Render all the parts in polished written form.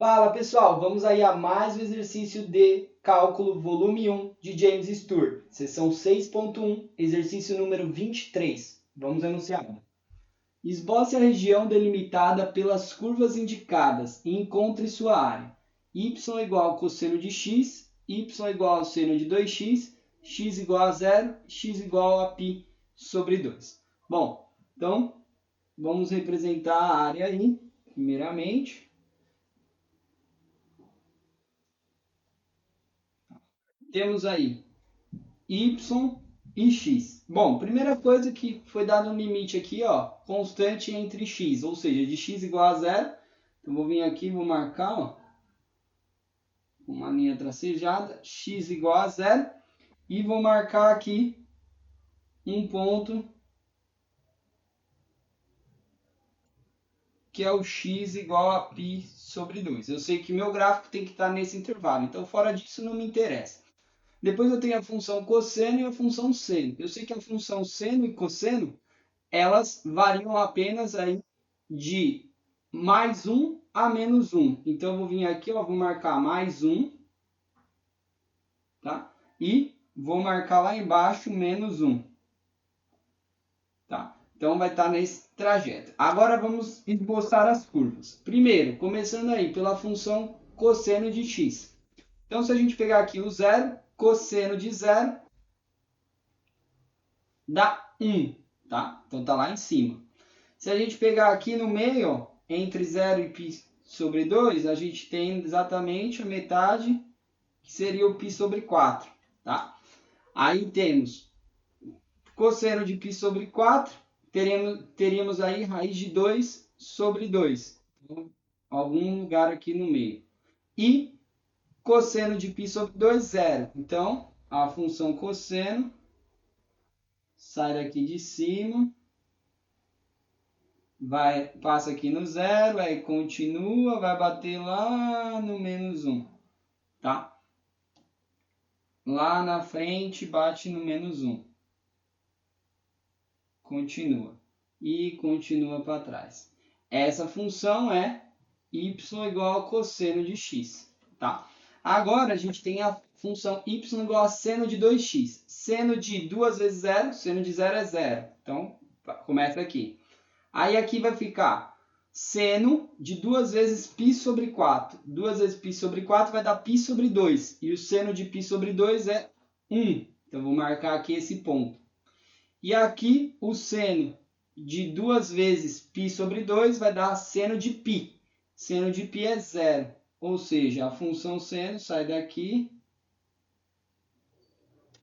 Fala pessoal, vamos aí a mais um exercício de cálculo volume 1 de James Stewart, seção 6.1, exercício número 23. Vamos anunciar. Esboce a região delimitada pelas curvas indicadas e encontre sua área. Y igual ao cosseno de x, y igual ao seno de 2x, x igual a 0, x igual a π sobre 2. Bom, então vamos representar a área aí, primeiramente. Temos aí y e x. Bom, primeira coisa que foi dado um limite aqui, ó, constante entre x, ou seja, de x igual a 0. Então, vou vir aqui, vou marcar, ó, uma linha tracejada, x igual a 0, e vou marcar aqui um ponto que é o x igual a π sobre 2. Eu sei que meu gráfico tem que estar nesse intervalo, então fora disso não me interessa. Depois eu tenho a função cosseno e a função seno. Eu sei que a função seno e cosseno, elas variam apenas aí de mais 1 a menos 1. Então, eu vou vir aqui, ó, vou marcar mais 1, tá? E vou marcar lá embaixo menos 1, tá? Então, vai estar nesse trajeto. Agora, vamos esboçar as curvas. Primeiro, começando aí pela função cosseno de x. Então, se a gente pegar aqui o 0, cosseno de 0 dá 1, tá? Então, tá lá em cima. Se a gente pegar aqui no meio, ó, entre 0 e π sobre 2, a gente tem exatamente a metade, que seria o π sobre 4, tá? Aí temos cosseno de π sobre 4, teríamos aí raiz de 2 sobre 2, então, algum lugar aqui no meio. E cosseno de π sobre 2, 0. Então, a função cosseno sai daqui de cima, passa aqui no 0, aí continua, vai bater lá no menos 1, tá? Lá na frente bate no menos 1. Continua. E continua para trás. Essa função é y igual ao cosseno de x, tá? Agora a gente tem a função y igual a seno de 2x. Seno de 2 vezes 0, seno de 0 é 0. Então, começa aqui. Aí aqui vai ficar seno de 2 vezes π sobre 4. 2 vezes π sobre 4 vai dar π sobre 2. E o seno de π sobre 2 é 1. Então, vou marcar aqui esse ponto. E aqui o seno de 2 vezes π sobre 2 vai dar seno de π. Seno de π é 0. Ou seja, a função seno sai daqui,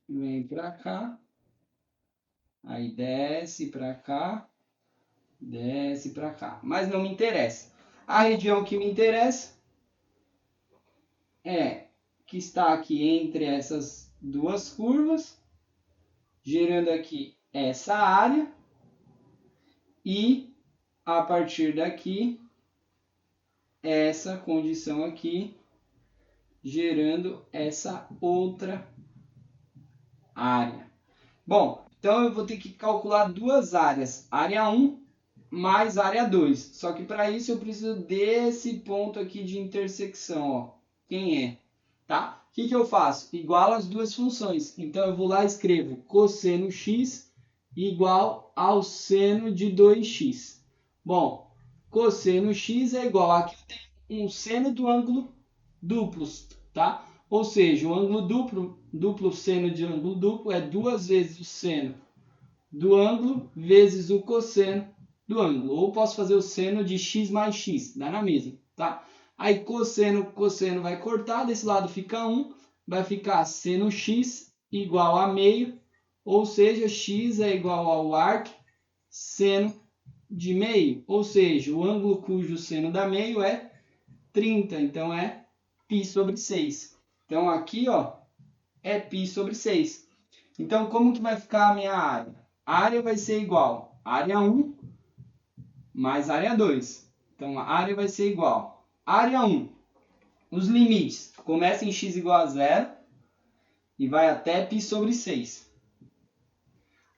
vem para cá, aí desce para cá, desce para cá. Mas não me interessa. A região que me interessa é que está aqui entre essas duas curvas, gerando aqui essa área. E a partir daqui, essa condição aqui, gerando essa outra área. Bom, então eu vou ter que calcular duas áreas. Área 1 mais área 2. Só que para isso eu preciso desse ponto aqui de intersecção, ó. Quem é? Tá? O que eu faço? Igualo as duas funções. Então eu vou lá e escrevo cosseno x igual ao seno de 2x. Bom, cosseno x é igual a, aqui eu tenho um seno do ângulo duplo, tá? Ou seja, o ângulo duplo seno de ângulo duplo é 2 vezes o seno do ângulo vezes o cosseno do ângulo. Ou posso fazer o seno de x mais x, dá na mesma, tá? Aí cosseno vai cortar, desse lado fica 1, vai ficar seno x igual a meio, ou seja, x é igual ao arc seno de meio, ou seja, o ângulo cujo seno dá meio é 30, então é π sobre 6. Então aqui, ó, é π sobre 6. Então como que vai ficar a minha área? A área vai ser igual a área 1 mais área 2. Então a área vai ser igual a área 1. Os limites começam em x igual a 0 e vai até π sobre 6.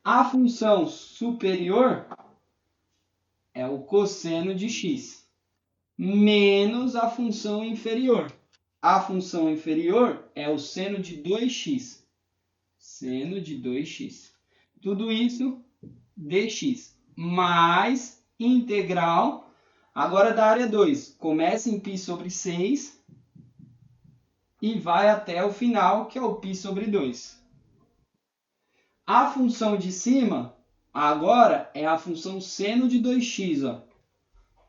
A função superior é o cosseno de x. menos a função inferior. A função inferior é o seno de 2x. Seno de 2x. Tudo isso dx. Mais integral, agora da área 2. Começa em π sobre 6 e vai até o final, que é o π sobre 2. A função de cima, agora, é a função seno de 2x. Ó.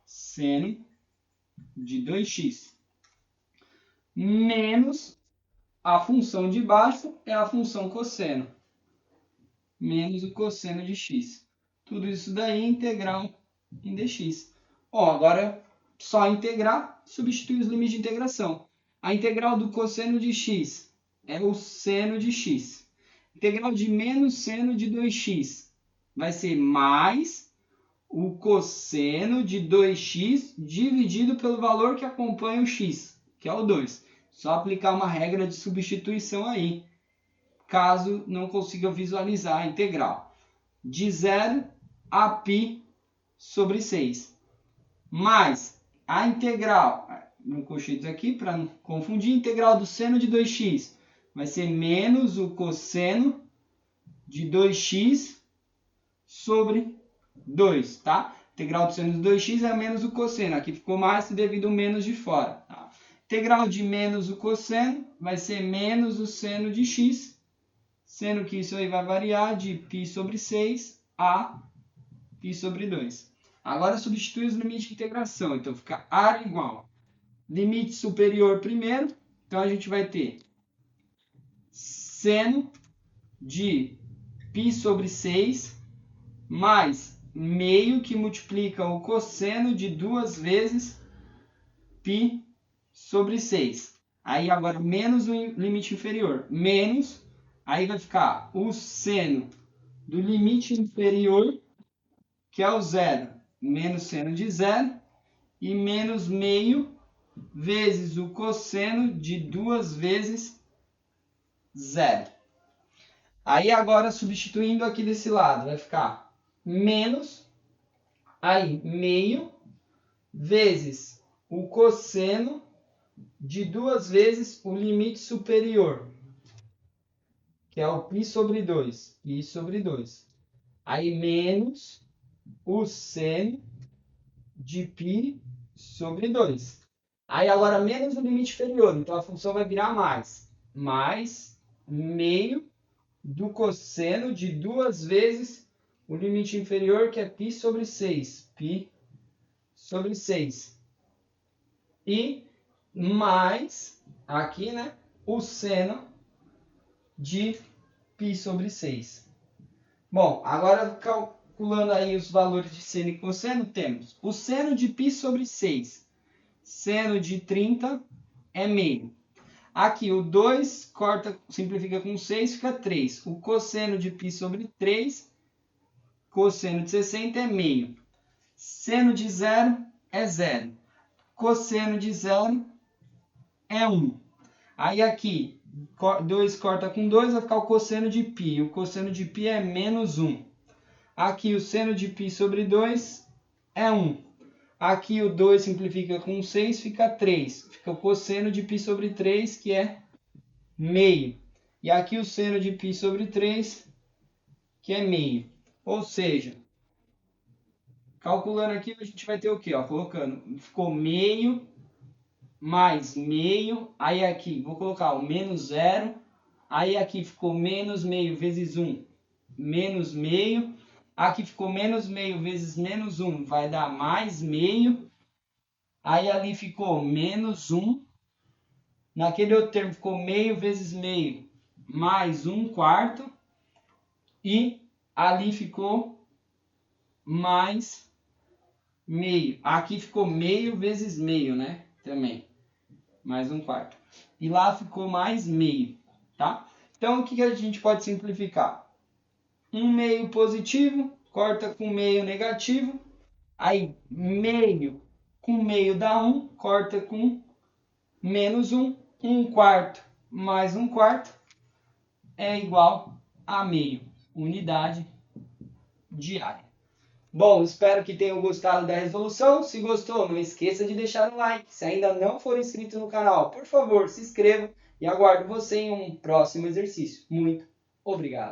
Seno de 2x. Menos a função de baixo é a função cosseno. Menos o cosseno de x. Tudo isso daí é integral em dx. Ó, agora, só integrar, substitui os limites de integração. A integral do cosseno de x é o seno de x. Integral de menos seno de 2x vai ser mais o cosseno de 2x dividido pelo valor que acompanha o x, que é o 2. Só aplicar uma regra de substituição aí, caso não consiga visualizar a integral. De 0 a π sobre 6. Mais a integral, no colchetes aqui, para não confundir, a integral do seno de 2x vai ser menos o cosseno de 2x sobre 2, tá? Integral do seno de 2x é menos o cosseno. Aqui ficou mais devido ao menos de fora. Tá? Integral de menos o cosseno vai ser menos o seno de x, sendo que isso aí vai variar de π sobre 6 a π sobre 2. Agora substitui os limites de integração. Então fica área igual. Limite superior primeiro. Então a gente vai ter seno de π sobre 6 mais meio que multiplica o cosseno de 2 vezes π sobre 6. Aí agora menos o limite inferior. Menos, aí vai ficar o seno do limite inferior, que é o zero, menos seno de zero, e menos meio vezes o cosseno de 2 vezes zero. Aí agora, substituindo aqui desse lado, vai ficar menos, aí meio, vezes o cosseno de 2 vezes o limite superior, que é o π sobre 2. Π sobre 2. Aí menos o seno de π sobre 2. Aí agora menos o limite inferior, então a função vai virar mais. Mais meio do cosseno de 2 vezes o limite inferior, que é π sobre 6. Π sobre 6. E mais, aqui, né, o seno de π sobre 6. Bom, agora calculando aí os valores de seno e cosseno, temos o seno de π sobre 6. Seno de 30 é meio. Aqui o 2 corta, simplifica com 6, fica 3. O cosseno de π sobre 3, cosseno de 60 é meio. Seno de 0 é 0. Cosseno de 0 é 1. Aí aqui, 2 corta com 2, vai ficar o cosseno de π. O cosseno de π é menos 1. Aqui o seno de π sobre 2 é 1. Aqui o 2 simplifica com 6, fica 3. Fica o cosseno de π sobre 3, que é meio. E aqui o seno de π sobre 3, que é meio. Ou seja, calculando aqui, a gente vai ter o quê? Ó, colocando, ficou meio mais meio. Aí aqui, vou colocar o menos 0. Aí aqui ficou menos meio vezes 1, menos meio. Aqui ficou menos meio vezes menos 1, vai dar mais meio. Aí ali ficou menos 1. Naquele outro termo ficou meio vezes meio, mais 1/4. E ali ficou mais meio. Aqui ficou meio vezes meio, né? Também. Mais 1/4. E lá ficou mais meio, tá? Então, o que a gente pode simplificar? Um meio positivo, corta com meio negativo. Aí, meio com meio dá 1, corta com menos 1. 1/4 mais 1/4 é igual a meio. Unidade de área. Bom, espero que tenham gostado da resolução. Se gostou, não esqueça de deixar um like. Se ainda não for inscrito no canal, por favor, se inscreva e aguardo você em um próximo exercício. Muito obrigado!